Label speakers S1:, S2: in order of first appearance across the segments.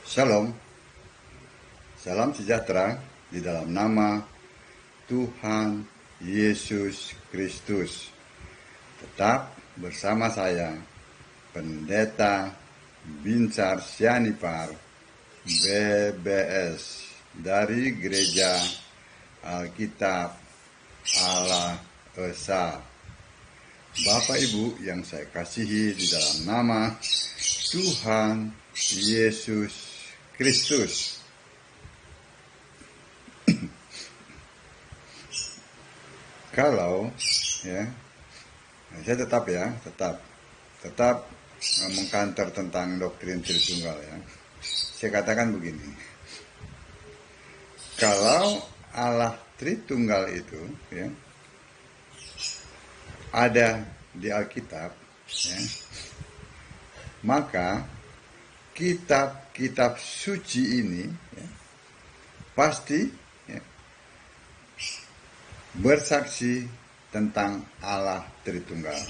S1: Shalom, salam sejahtera di dalam nama Tuhan Yesus Kristus. Tetap bersama saya, Pendeta Binsar Sianipar, BBS, dari Gereja Alkitab Allah Esa. Bapak Ibu yang saya kasihi di dalam nama Tuhan Yesus Kristus. Kalau saya tetap mengkantor tentang doktrin Tritunggal ya. Saya katakan begini. Kalau Allah Tritunggal itu ada di Alkitab maka kitab-kitab suci ini pasti bersaksi tentang Allah Tritunggal.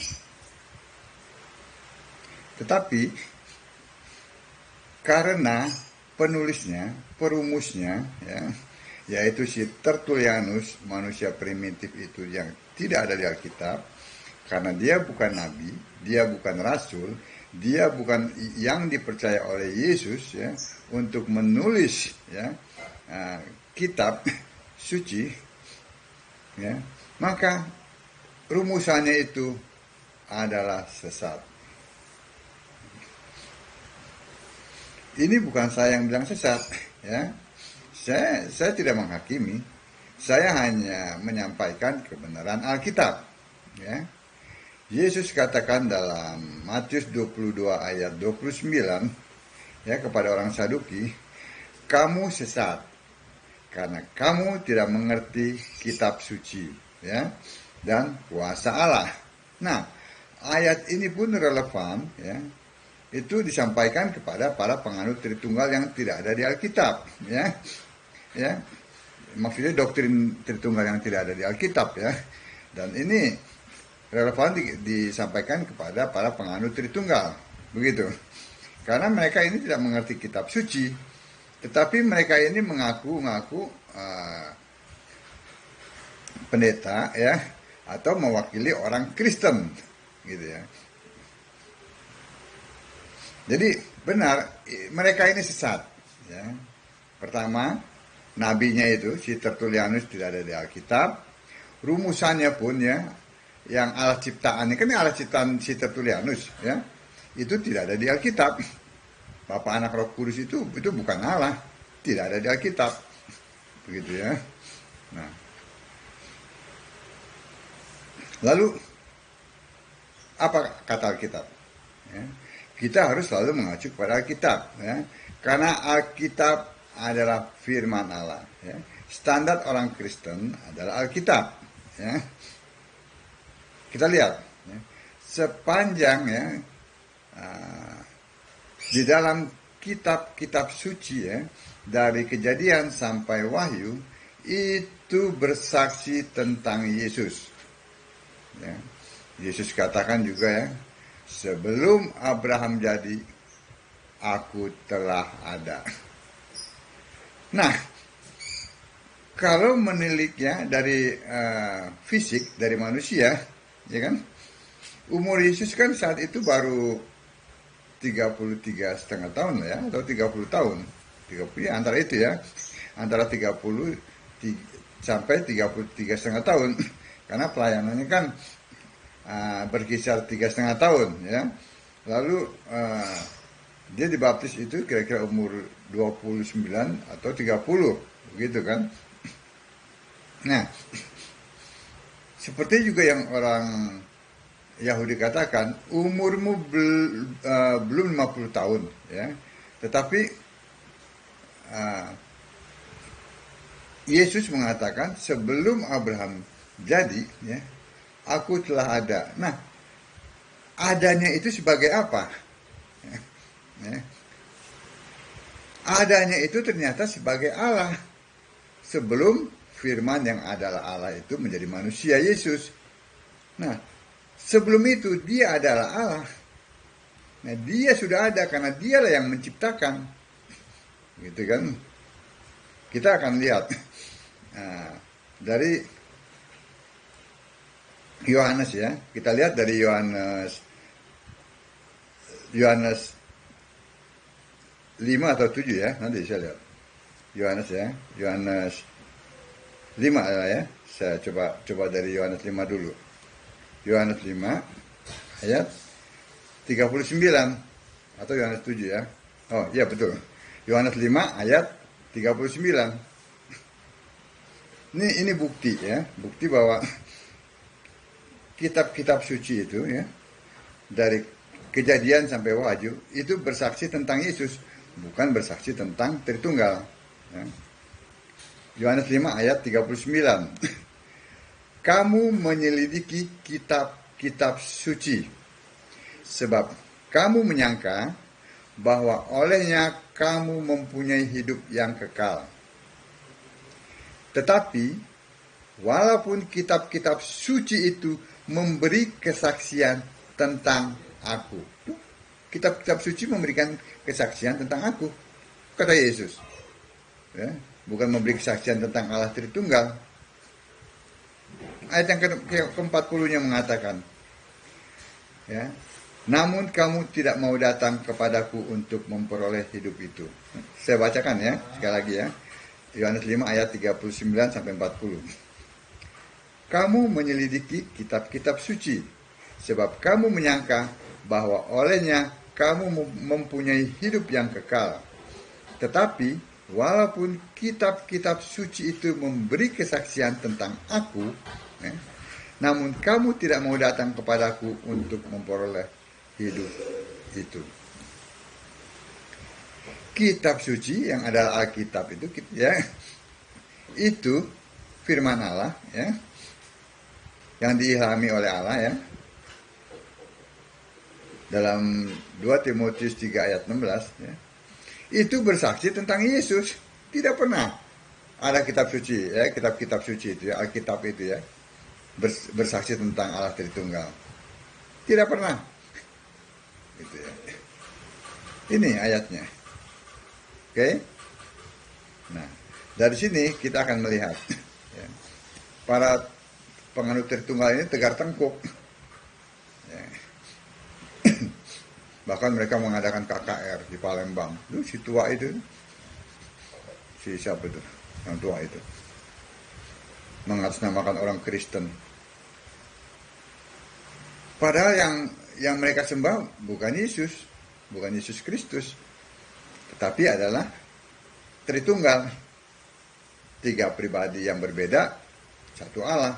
S1: Tetapi karena penulisnya, perumusnya yaitu si Tertullianus, manusia primitif itu yang tidak ada di Alkitab, karena dia bukan nabi, dia bukan rasul, dia bukan yang dipercaya oleh Yesus untuk menulis kitab suci, maka rumusannya itu adalah sesat. Ini bukan saya yang bilang sesat, Saya tidak menghakimi, saya hanya menyampaikan kebenaran Alkitab, Yesus katakan dalam Matius 22 ayat 29 kepada orang Saduki, kamu sesat karena kamu tidak mengerti kitab suci dan kuasa Allah. Nah, ayat ini pun relevan itu disampaikan kepada para penganut Tritunggal yang tidak ada di Alkitab maksudnya doktrin Tritunggal yang tidak ada di Alkitab dan ini relevan disampaikan kepada para penganut Tritunggal, begitu. Karena mereka ini tidak mengerti kitab suci, tetapi mereka ini mengaku pendeta atau mewakili orang Kristen, gitu ya. Jadi benar mereka ini sesat. Pertama, nabinya itu si Tertullianus tidak ada di Alkitab, rumusannya pun yang Allah ciptaannya, kan Allah ciptaan si Tertullianus itu tidak ada di Alkitab. Bapa, Anak, Roh Kudus itu bukan Allah, tidak ada di Alkitab, begitu ya. Nah, lalu apa kata Alkitab? Kita harus selalu mengacu kepada Alkitab karena Alkitab adalah firman Allah. Standar orang Kristen adalah Alkitab. Kita lihat sepanjang di dalam kitab-kitab suci dari Kejadian sampai Wahyu itu bersaksi tentang Yesus. Yesus katakan juga sebelum Abraham jadi, aku telah ada. Nah, kalau meniliknya dari fisik, dari manusia, umur Yesus kan saat itu baru 33,5 tahun atau 30 tahun. 30 antara itu antara 30 sampai 33,5 tahun. Karena pelayanannya kan berkisar 3,5 tahun Lalu dia dibaptis itu kira-kira umur 29 atau 30, begitu kan. Nah, seperti juga yang orang Yahudi katakan, umurmu belum 50 tahun tetapi Yesus mengatakan sebelum Abraham jadi aku telah ada. Nah, adanya itu sebagai apa? Adanya itu ternyata sebagai Allah. Sebelum firman yang adalah Allah itu menjadi manusia, Yesus. Nah, sebelum itu dia adalah Allah. Nah, dia sudah ada karena dialah yang menciptakan. gitu kan. Kita akan lihat dari Yohanes ya. Kita lihat dari Yohanes 5 atau 7 ya. Nanti saya lihat. Yohanes ya. Yohanes 5 ya. Saya coba dari Yohanes 5 dulu. Yohanes 5 ayat 39 atau Yohanes 7 ya. Oh, iya betul. Yohanes 5 ayat 39. Ini bukti ya, bukti bahwa kitab-kitab suci itu ya, dari Kejadian sampai Wahyu itu bersaksi tentang Yesus, bukan bersaksi tentang Tritunggal. Ya. Yohanes 5 ayat 39. Kamu menyelidiki kitab-kitab suci, sebab kamu menyangka bahwa olehnya kamu mempunyai hidup yang kekal. Tetapi, walaupun kitab-kitab suci itu memberi kesaksian tentang aku. Kitab-kitab suci memberikan kesaksian tentang aku, kata Yesus. Ya, bukan memberi kesaksian tentang Allah Tritunggal. Ayat yang ke-40-nya mengatakan, ya, namun kamu tidak mau datang kepadaku untuk memperoleh hidup itu. Saya bacakan ya, sekali lagi ya. Yohanes 5 ayat 39 sampai 40. Kamu menyelidiki kitab-kitab suci, sebab kamu menyangka bahwa olehnya kamu mempunyai hidup yang kekal. Tetapi walaupun kitab-kitab suci itu memberi kesaksian tentang aku, namun kamu tidak mau datang kepadaku untuk memperoleh hidup itu. Kitab suci yang adalah Alkitab itu ya, itu firman Allah ya, yang diilhami oleh Allah ya. Dalam 2 Timotius 3 ayat 16 ya, itu bersaksi tentang Yesus. Tidak pernah ada kitab suci ya, kitab-kitab suci itu ya, Alkitab itu ya, bersaksi tentang Allah Tritunggal. Tidak pernah. Gitu ya. Ini ayatnya. Oke. Nah, dari sini kita akan melihat ya, para penganut Tritunggal ini tegar tengkuk. Ya. Bahkan mereka mengadakan KKR di Palembang. Itu si tua itu. Si siapa itu? Yang tua itu. Mengatasnamakan orang Kristen. Padahal yang mereka sembah bukan Yesus Kristus, tetapi adalah Tritunggal. 3 pribadi yang berbeda, satu Allah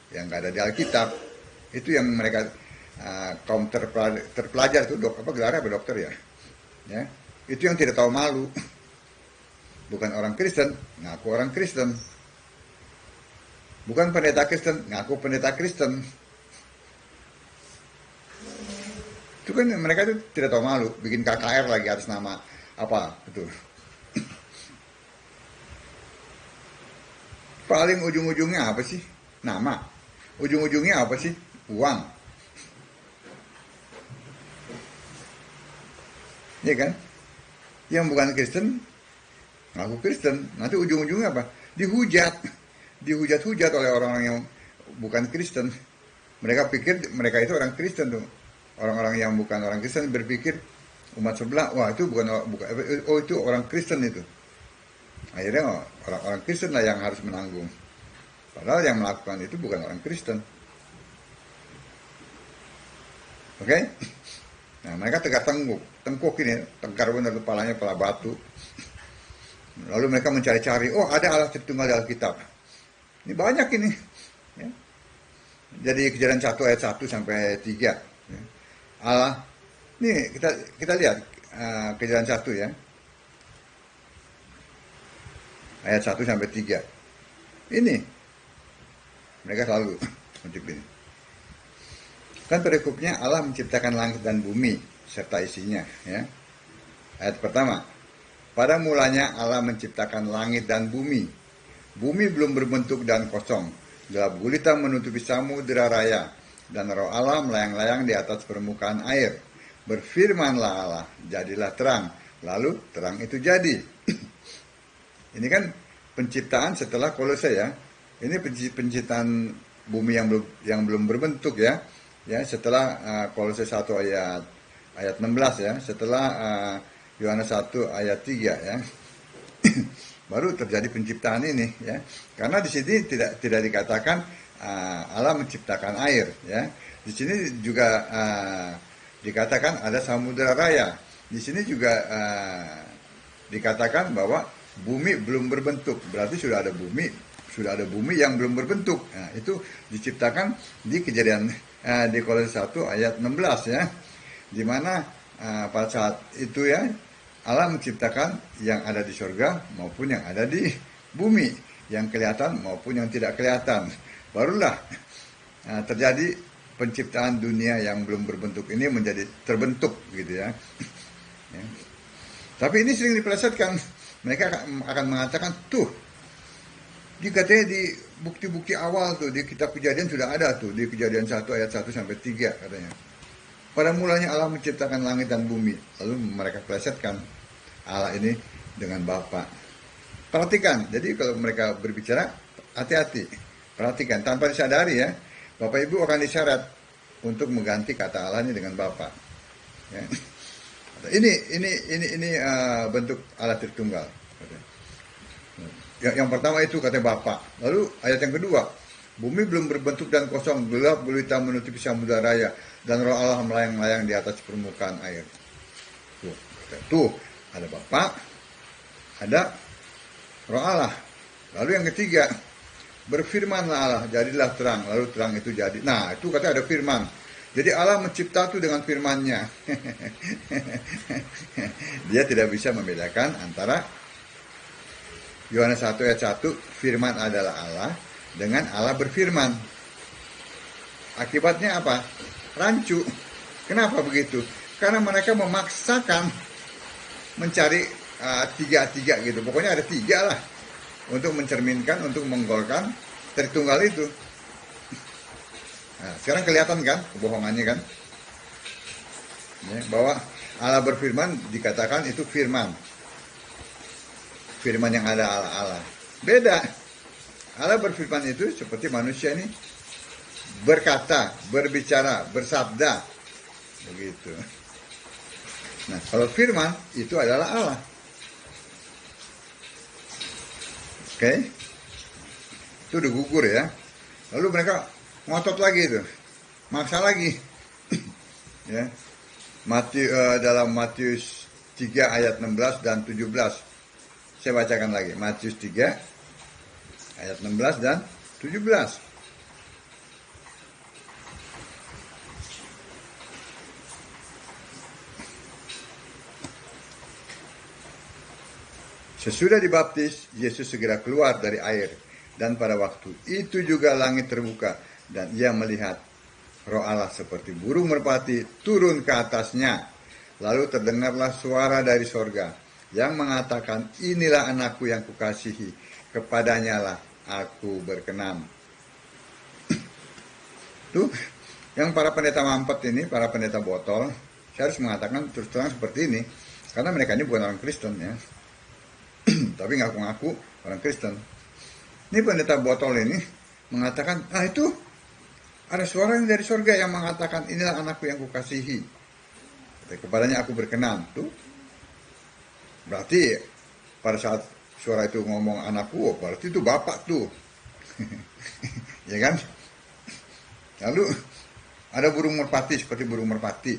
S1: yang nggak ada di Alkitab. Itu yang mereka kaum terpelajar itu gelarnya apa dokter ya? Ya, itu yang tidak tahu malu. Bukan orang Kristen, ngaku orang Kristen. Bukan pendeta Kristen, ngaku pendeta Kristen. Itu kan mereka itu tidak tahu malu, bikin KKR lagi atas nama apa itu. Paling ujung-ujungnya apa sih? Nama. Ujung-ujungnya apa sih? Uang. Ya kan? Yang bukan Kristen, ngaku Kristen. Nanti ujung-ujungnya apa? Dihujat oleh orang-orang yang bukan Kristen. Mereka pikir mereka itu orang Kristen tuh. Orang-orang yang bukan orang Kristen berpikir umat sebelah, wah itu bukan oh itu orang Kristen itu. Akhirnya orang-orang Kristen lah yang harus menanggung. Padahal yang melakukan itu bukan orang Kristen. Oke? Nah, mereka tegak tengkuk ini, tegar benar kepalanya, kepala batu. Lalu mereka mencari-cari, oh ada Allah Tritunggal dalam kitab. Ini banyak ini. Ya. Jadi Kejadian 1 ayat 1 sampai 3. Ya. Allah, ini kita lihat Kejadian 1 ya. Ayat 1 sampai 3. Ini mereka selalu untuk ini. Kan perikopnya Allah menciptakan langit dan bumi serta isinya ya. Ayat pertama. Pada mulanya Allah menciptakan langit dan bumi. Bumi belum berbentuk dan kosong. Gelap gulita menutupi samudera raya. Dan roh Allah melayang-layang di atas permukaan air. Berfirmanlah Allah, jadilah terang. Lalu terang itu jadi. Ini kan penciptaan setelah Kolose ya. Ini penciptaan bumi yang belum berbentuk ya. Ya, setelah Kolose 1 ayat 16 ya, setelah Yohanes 1 ayat 3 ya. Baru terjadi penciptaan ini ya. Karena di sini tidak dikatakan Allah menciptakan air ya. Di sini juga dikatakan ada samudera raya. Di sini juga dikatakan bahwa bumi belum berbentuk. Berarti sudah ada bumi yang belum berbentuk. Nah, itu diciptakan di kejadian di Kolose 1 ayat 16 ya. Di mana pada saat itu ya Allah menciptakan yang ada di surga maupun yang ada di bumi, yang kelihatan maupun yang tidak kelihatan. Barulah terjadi penciptaan dunia yang belum berbentuk ini menjadi terbentuk gitu ya. Ya. Tapi ini sering dipelesetkan. Mereka akan mengatakan tuh, katanya di bukti-bukti awal tuh di kitab Kejadian sudah ada tuh, di Kejadian 1 ayat 1 sampai 3 katanya. Pada mulanya Allah menciptakan langit dan bumi. Lalu mereka pelesetkan Allah ini dengan Bapa. Perhatikan, jadi kalau mereka berbicara, hati-hati. Perhatikan, tanpa disadari ya, Bapak Ibu akan disyarat untuk mengganti kata Allah ini dengan Bapa. Ya. Ini bentuk Allah Tritunggal. Yang pertama itu kata Bapa. Lalu ayat yang kedua, bumi belum berbentuk dan kosong, gelap gulita menutupi samudera raya, dan roh Allah melayang-layang di atas permukaan air. Tuh, ada Bapa, ada roh Allah. Lalu yang ketiga, berfirmanlah Allah, jadilah terang, lalu terang itu jadi. Nah, itu kata ada firman. Jadi Allah mencipta itu dengan firman-Nya. Dia tidak bisa membedakan antara Yohanes 1 ayat 1, firman adalah Allah, dengan Allah berfirman. Akibatnya apa? Rancu. Kenapa begitu? Karena mereka memaksakan mencari tiga gitu. Pokoknya ada tiga lah untuk mencerminkan, untuk menggolkan Tritunggal itu. Nah, sekarang kelihatan kan kebohongannya kan? Ya, bahwa Allah berfirman dikatakan itu firman. Firman yang ada Allah. Beda. Allah berfirman itu seperti manusia ini berkata, berbicara, bersabda. Begitu. Nah, kalau firman itu adalah Allah. Oke? Itu udah gugur ya. Lalu mereka ngotot lagi itu. Maksa lagi. Ya. Dalam Matius 3 ayat 16 dan 17. Saya bacakan lagi. Matius 3 ayat 16 dan 17. Sesudah dibaptis, Yesus segera keluar dari air. Dan pada waktu itu juga langit terbuka. Dan ia melihat Roh Allah seperti burung merpati turun ke atasnya. Lalu terdengarlah suara dari sorga yang mengatakan, inilah anakku yang kukasihi, kepadanya lah aku berkenan. Tuh, yang para pendeta mampet ini, para pendeta botol, saya harus mengatakan terus terang seperti ini. Karena mereka ini bukan orang Kristen ya. Tapi ngaku-ngaku orang Kristen. Ini pendeta botol ini mengatakan, itu ada suara dari surga yang mengatakan, inilah anakku yang kukasihi, kepadanya aku berkenan. Tuh, berarti pada saat suara itu ngomong anakku, berarti itu bapak tuh. Ya kan? Lalu ada burung merpati seperti burung merpati.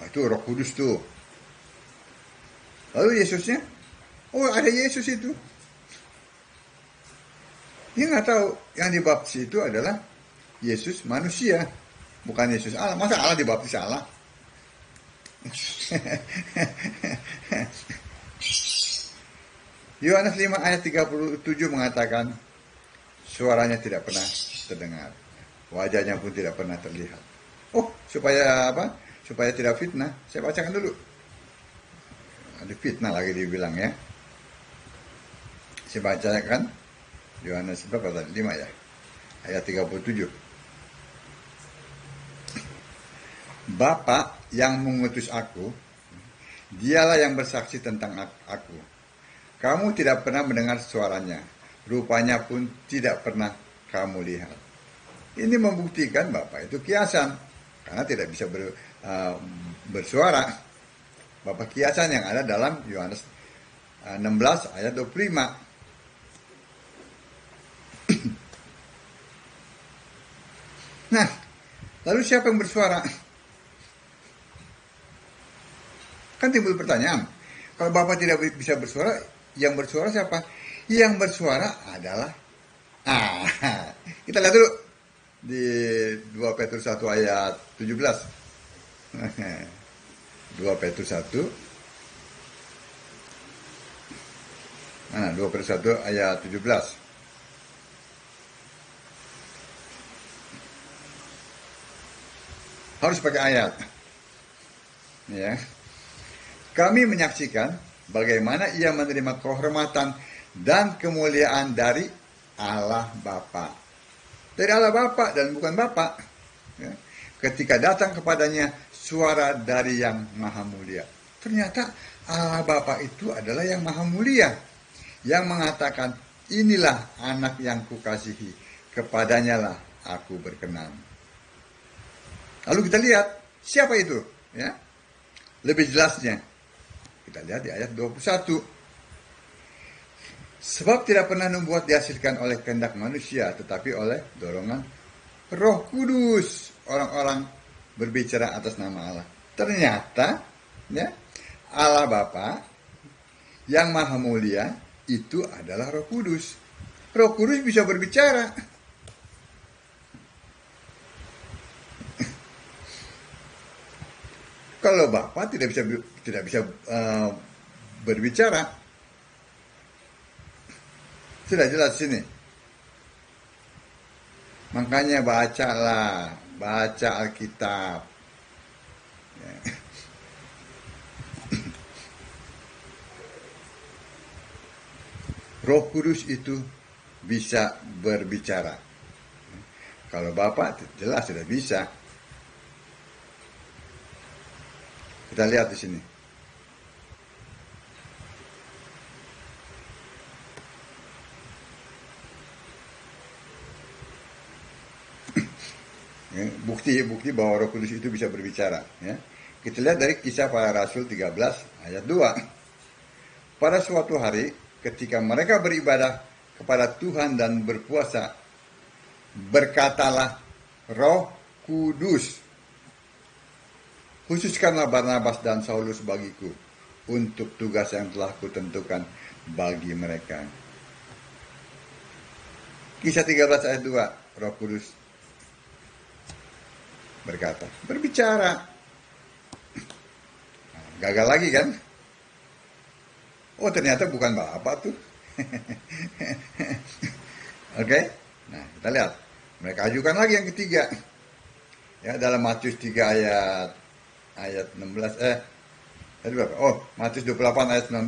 S1: Itu Roh Kudus tuh. Lalu Yesusnya, ada Yesus itu. Dia nggak tahu yang dibaptis itu adalah Yesus manusia, bukan Yesus Allah. Masa Allah dibaptis Allah? Yohanes 5 ayat 37 mengatakan, suaranya tidak pernah terdengar, wajahnya pun tidak pernah terlihat. Supaya apa? Supaya tidak fitnah. Saya bacakan dulu. Ada fitnah lagi dibilang ya. Saya bacakan Yohanes berapa tadi? 5 ya. Ayat 37. Bapa yang mengutus aku, dialah yang bersaksi tentang aku. Kamu tidak pernah mendengar suaranya, rupanya pun tidak pernah kamu lihat. Ini membuktikan Bapa itu kiasan, karena tidak bisa bersuara. Bapa kiasan yang ada dalam Yohanes 16 ayat 25. Nah, lalu siapa yang bersuara? Kan timbul pertanyaan, kalau Bapak tidak bisa bersuara, yang bersuara siapa? Yang bersuara adalah kita lihat dulu di 2 Petrus 1 ayat 17. 2 Petrus 1 mana? 2 Petrus 1 ayat 17. Harus pakai ayat. Ya. Kami menyaksikan bagaimana ia menerima kehormatan dan kemuliaan dari Allah Bapa. Dari Allah Bapa dan bukan Bapa. Ya. Ketika datang kepadanya suara dari yang maha mulia. Ternyata Allah Bapa itu adalah yang maha mulia. Yang mengatakan, inilah anak yang kukasihi, kepadanya lah aku berkenan. Lalu kita lihat, siapa itu? Ya. Lebih jelasnya, kita lihat di ayat 21. Sebab tidak pernah membuat dihasilkan oleh kehendak manusia, tetapi oleh dorongan Roh Kudus. Orang-orang berbicara atas nama Allah. Ternyata, ya, Allah Bapa yang maha mulia itu adalah Roh Kudus. Roh Kudus bisa berbicara. Kalau Bapak tidak bisa berbicara, sudah jelas sini. Makanya baca Alkitab. Ya. Roh Kudus itu bisa berbicara. Kalau Bapak jelas sudah bisa. Kita lihat di sini. Bukti bahwa Roh Kudus itu bisa berbicara. Ya. Kita lihat dari Kisah Para Rasul 13 ayat 2. Pada suatu hari, ketika mereka beribadah kepada Tuhan dan berpuasa, berkatalah Roh Kudus, khususkanlah Barnabas dan Saulus bagiku untuk tugas yang telah kutentukan bagi mereka. Kisah 13 ayat 2, Roh Kudus berkata, berbicara. Gagal lagi kan? Oh, ternyata bukan Bapak tuh. Oke? Nah, kita lihat. Mereka ajukan lagi yang ketiga. Ya, dalam Matius 3 ayat 16 tadi berapa? Oh, Matius 28 ayat 19.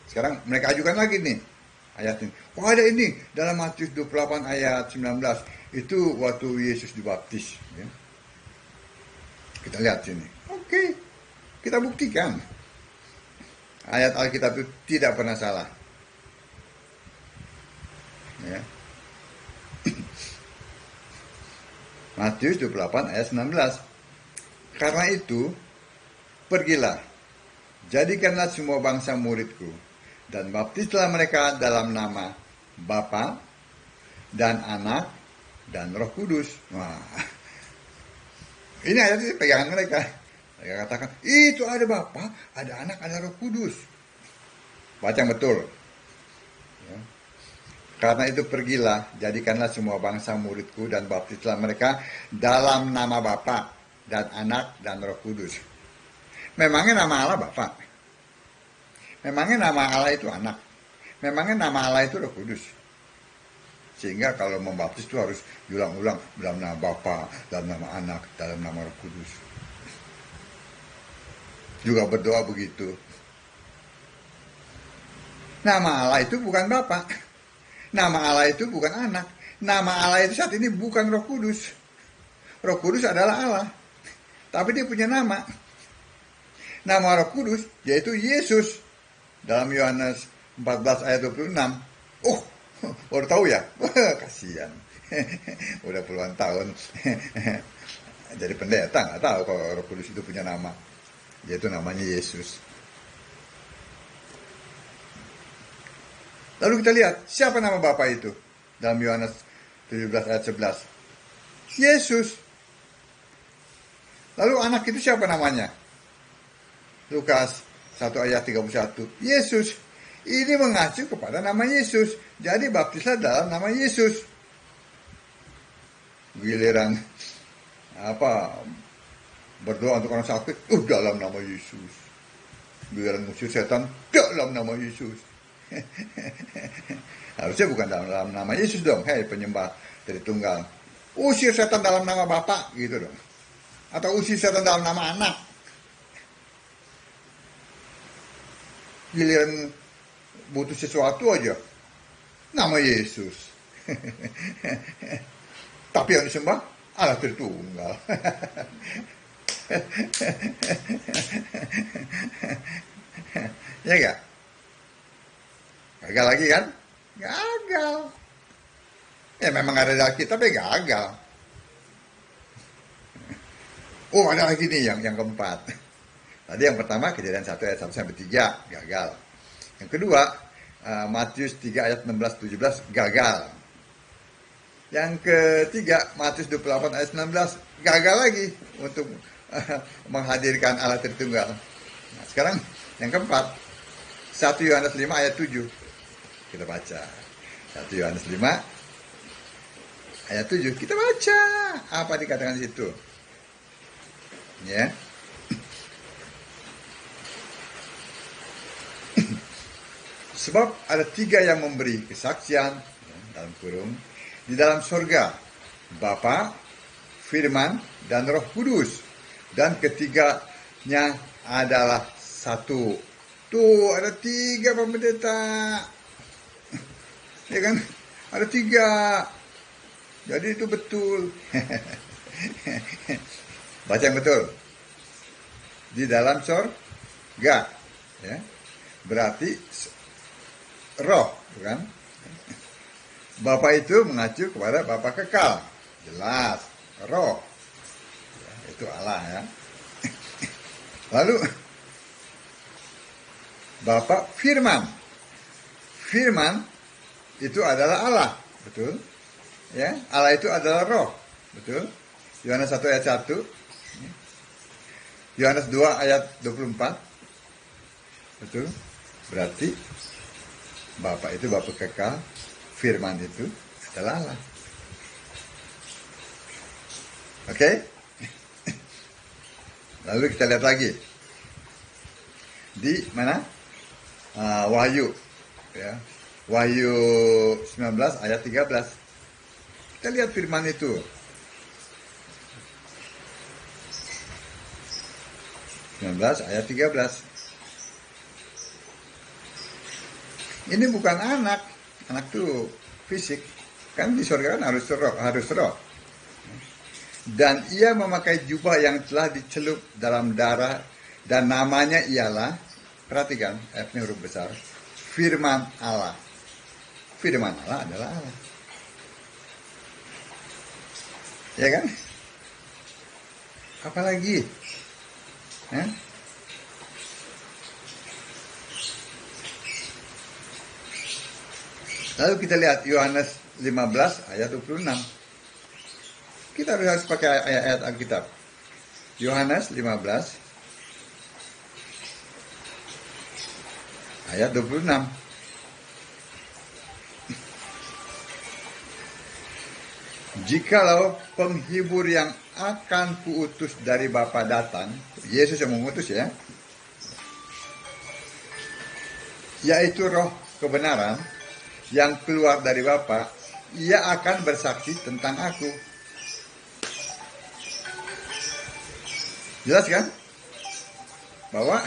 S1: Sekarang mereka ajukan lagi nih ayat ini. Oh, ada ini dalam Matius 28 ayat 19. Itu waktu Yesus dibaptis, ya. Kita lihat sini. Oke. Kita buktikan. Ayat Alkitab itu tidak pernah salah. Ya. Matius 28 ayat 19. Karena itu, pergilah, jadikanlah semua bangsa muridku, dan baptislah mereka dalam nama Bapa dan Anak dan Roh Kudus. Wah, ini ayat ini pegangan mereka. Mereka katakan, itu ada Bapa, ada Anak, ada Roh Kudus. Baca yang betul. Ya. Karena itu pergilah, jadikanlah semua bangsa muridku, dan baptislah mereka dalam nama Bapa dan Anak dan Roh Kudus. Memangnya nama Allah Bapa? Memangnya nama Allah itu Anak? Memangnya nama Allah itu Roh Kudus? Sehingga kalau membaptis itu harus diulang-ulang dalam nama Bapa, dalam nama Anak, dalam nama Roh Kudus. Juga berdoa begitu. Nama Allah itu bukan Bapa. Nama Allah itu bukan Anak. Nama Allah itu saat ini bukan Roh Kudus. Roh Kudus adalah Allah. Tapi dia punya nama. Nama Roh Kudus yaitu Yesus. dalam Yohanes 14 ayat 26. Oh, baru tahu ya? Kasihan. Udah puluhan tahun jadi pendeta, nggak tahu kalau Roh Kudus itu punya nama, yaitu namanya Yesus. Lalu kita lihat siapa nama Bapa itu dalam Yohanes 17 ayat 11. Yesus. Lalu anak itu siapa namanya? Lukas 1 ayat 31. Yesus. Ini mengacu kepada nama Yesus. Jadi baptislah dalam nama Yesus. Giliran berdoa untuk orang sakit, dalam nama Yesus. Giliran ngusir setan, dalam nama Yesus. Harusnya bukan dalam nama Yesus dong. Hei penyembah Tritunggal, usir setan dalam nama Bapa gitu dong. Atau usir setan dalam nama anak. Giliran butuh sesuatu aja, nama Yesus. Tapi yang disembah Allah Tritunggal. Ya gak? Gagal lagi kan? Gagal. Ya memang ada di Alkitab, tapi gagal. Oh, ada lagi nih yang keempat. Tadi yang pertama Kejadian 1 ayat 1 sampai 3, gagal. Yang kedua, Matius 3 ayat 16-17, gagal. Yang ketiga, Matius 28 ayat 19, gagal lagi untuk menghadirkan Allah Tritunggal. Nah, sekarang yang keempat, 1 Yohanes 5 ayat 7. Kita baca 1 Yohanes 5 ayat 7. Kita baca apa dikatakan di situ. Ya. Sebab ada 3 yang memberi kesaksian, dalam kurung, di dalam surga, Bapa, Firman, dan Roh Kudus. Dan ketiganya adalah satu. Tuh, ada 3 Pak Pendeta. Ya kan? Ada 3. Jadi itu betul. Baca yang betul. Di dalam surga. Ya. Berarti roh, bukan? Bapa itu mengacu kepada Bapa kekal. Jelas, roh. Ya, itu Allah ya. Lalu Bapa Firman. Firman itu adalah Allah, betul? Ya, Allah itu adalah roh, betul? Yohanes 1 ayat 1. Yohanes 2 ayat 24. Betul? Berarti Bapa itu Bapa kekal, Firman itu adalah Allah. Oke? Lalu kita lihat lagi. Di mana? Wahyu. Ya. Wahyu 19 ayat 13. Kita lihat firman itu. Ayat 13. Ini bukan anak. Anak itu fisik. Kan di surga kan harus roh. Dan ia memakai jubah yang telah dicelup dalam darah, dan namanya ialah, perhatikan ayatnya huruf besar, Firman Allah. Firman Allah adalah Allah. Ya kan? Apalagi? Lalu kita lihat Yohanes 15 ayat 26. Kita harus pakai ayat-ayat Alkitab. Yohanes 15 ayat 26. Jikalau penghibur yang akan kuutus dari Bapa datang, Yesus yang mengutus ya, yaitu roh kebenaran yang keluar dari Bapa, ia akan bersaksi tentang aku. Jelas kan? Bahwa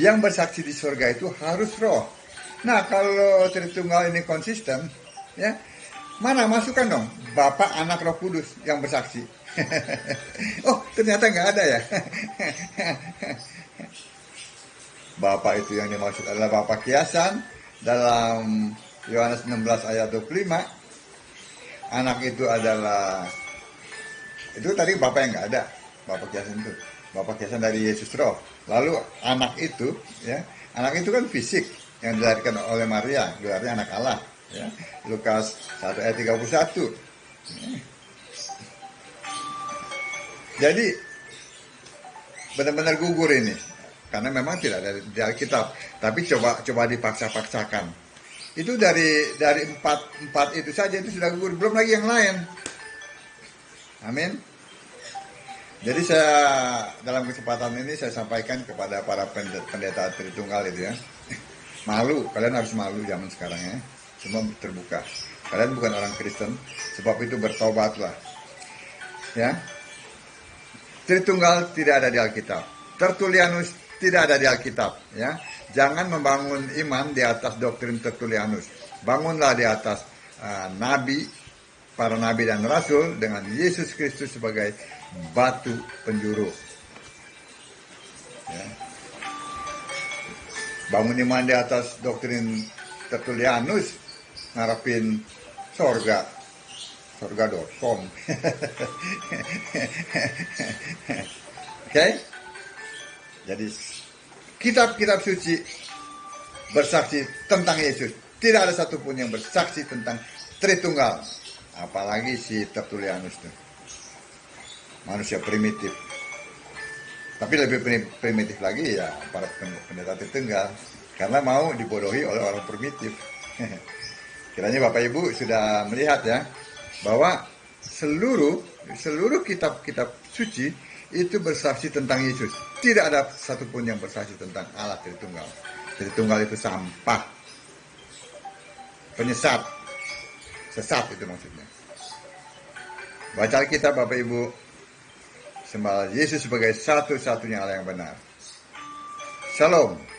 S1: yang bersaksi di surga itu harus roh. Nah, kalau Tritunggal ini konsisten, ya, mana masukkan dong Bapa, Anak, Roh Kudus yang bersaksi. Oh, ternyata nggak ada ya. Bapa itu yang dimaksud adalah Bapa kiasan. Dalam Yohanes 16 ayat 25, anak itu adalah, itu tadi Bapa yang nggak ada, Bapa kiasan itu. Bapa kiasan dari Yesus Roh. Lalu anak itu, ya, anak itu kan fisik yang dilahirkan oleh Maria, gelarnya anak Allah. Ya. Lukas 1 ayat 31. Jadi benar-benar gugur ini, karena memang tidak ada di Alkitab. Tapi coba dipaksa-paksakan. Itu dari empat itu saja itu sudah gugur, belum lagi yang lain. Amin. Jadi saya dalam kesempatan ini saya sampaikan kepada para pendeta Tritunggal itu ya. Malu, kalian harus malu zaman sekarang ya. Semua terbuka. Kalian bukan orang Kristen, sebab itu bertobatlah. Ya. Tritunggal tidak ada di Alkitab. Tertulianus tidak ada di Alkitab, ya. Jangan membangun iman di atas doktrin Tertulianus. Bangunlah di atas nabi, para nabi dan rasul dengan Yesus Kristus sebagai batu penjuru. Ya. Bangun iman di atas doktrin Tertulianus, ngarepin sorga.com. Oke? Jadi kitab-kitab suci bersaksi tentang Yesus. Tidak ada satupun yang bersaksi tentang Tritunggal. Apalagi si Tertulianus itu. Manusia primitif. Tapi lebih primitif lagi ya para pendeta Tritunggal. Karena mau dibodohi oleh orang primitif. Kiranya Bapak Ibu sudah melihat ya, bahwa seluruh kitab-kitab suci itu bersaksi tentang Yesus. Tidak ada satupun yang bersaksi tentang Allah Tritunggal. Tritunggal itu sampah, penyesat, sesat itu maksudnya. Baca Alkitab Bapak Ibu, sembah Yesus sebagai satu-satunya Allah yang benar. Shalom.